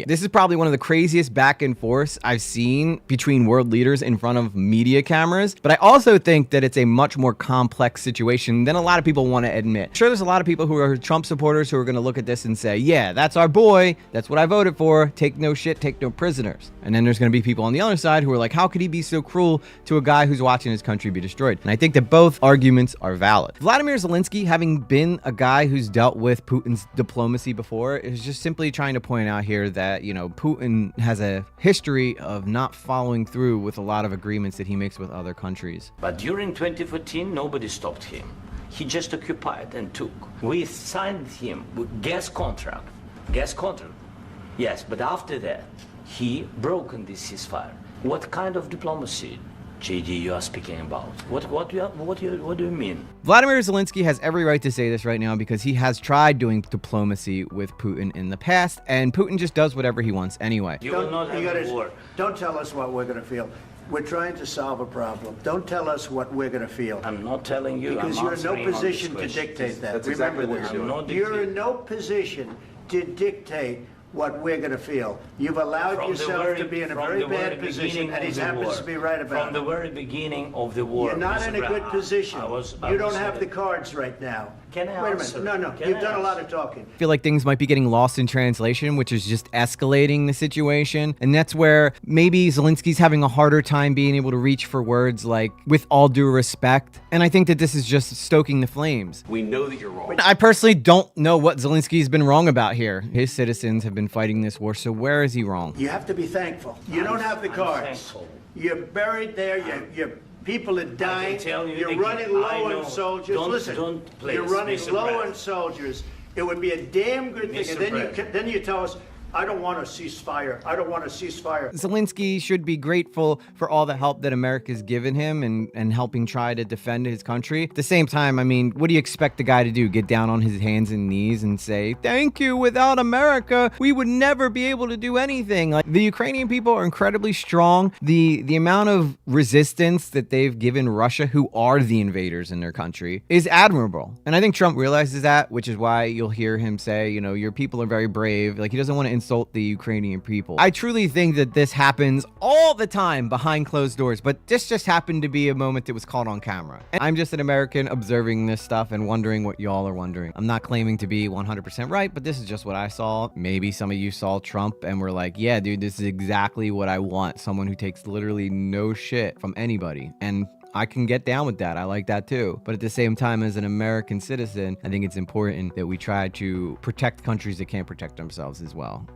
This is probably one of the craziest back and forths I've seen between world leaders in front of media cameras, but I also think that it's a much more complex situation than a lot of people want to admit. Sure, there's a lot of people who are Trump supporters who are going to look at this and say, yeah, that's our boy, that's what I voted for, take no shit, take no prisoners. And then there's going to be people on the other side who are like, how could he be so cruel to a guy who's watching his country be destroyed? And I think that both arguments are valid. Vladimir Zelensky, having been a guy who's dealt with Putin's diplomacy before, is just simply trying to point out here that, you know, Putin has a history of not following through with a lot of agreements that he makes with other countries. But during 2014, nobody stopped him. He just occupied and took. We signed him with gas contract. Gas contract. Yes, but after that, he broken this ceasefire. What kind of diplomacy, JD, you are speaking about? What do you mean? Vladimir Zelensky has every right to say this right now because he has tried doing diplomacy with Putin in the past, and Putin just does whatever he wants anyway. You will not have a war. Don't tell us what we're going to feel. We're trying to solve a problem. Don't tell us what we're going to feel. I'm not telling you. Because you're in no position to dictate that. That's exactly what you're doing. You're in no position to dictate what we're going to feel. You've allowed yourself to be in a very bad position, and he happens to be right about it. From the very beginning of the war. You're not in a good position. You don't have the cards right now. Can I Wait a answer? minute. No, you've done a lot of talking. I feel like things might be getting lost in translation, which is just escalating the situation. And that's where maybe Zelensky's having a harder time being able to reach for words like, with all due respect. And I think that this is just stoking the flames. We know that you're wrong. I personally don't know what Zelensky's been wrong about here. His citizens have been fighting this war, so where is he wrong? You have to be thankful. You don't have the cards. Thankful. You're buried there. You're people are dying. tell you You're again, running I low know. on soldiers. Listen, Please, you're running Mr. low Brad. on soldiers. It would be a damn good thing. Mr. And Brad. then you tell us, I don't want a ceasefire. I don't want a ceasefire. Zelensky should be grateful for all the help that America's given him and helping try to defend his country. At the same time, I mean, what do you expect the guy to do? Get down on his hands and knees and say, thank you, without America, we would never be able to do anything. Like, the Ukrainian people are incredibly strong. The amount of resistance that they've given Russia, who are the invaders in their country, is admirable. And I think Trump realizes that, which is why you'll hear him say, you know, your people are very brave. Like, he doesn't want to insult the Ukrainian people. I truly think that this happens all the time behind closed doors, but this just happened to be a moment that was caught on camera. And I'm just an American observing this stuff and wondering what y'all are wondering. I'm not claiming to be 100% right, but this is just what I saw. Maybe some of you saw Trump and were like, yeah, dude, this is exactly what I want. Someone who takes literally no shit from anybody. And I can get down with that. I like that too. But at the same time, as an American citizen, I think it's important that we try to protect countries that can't protect themselves as well.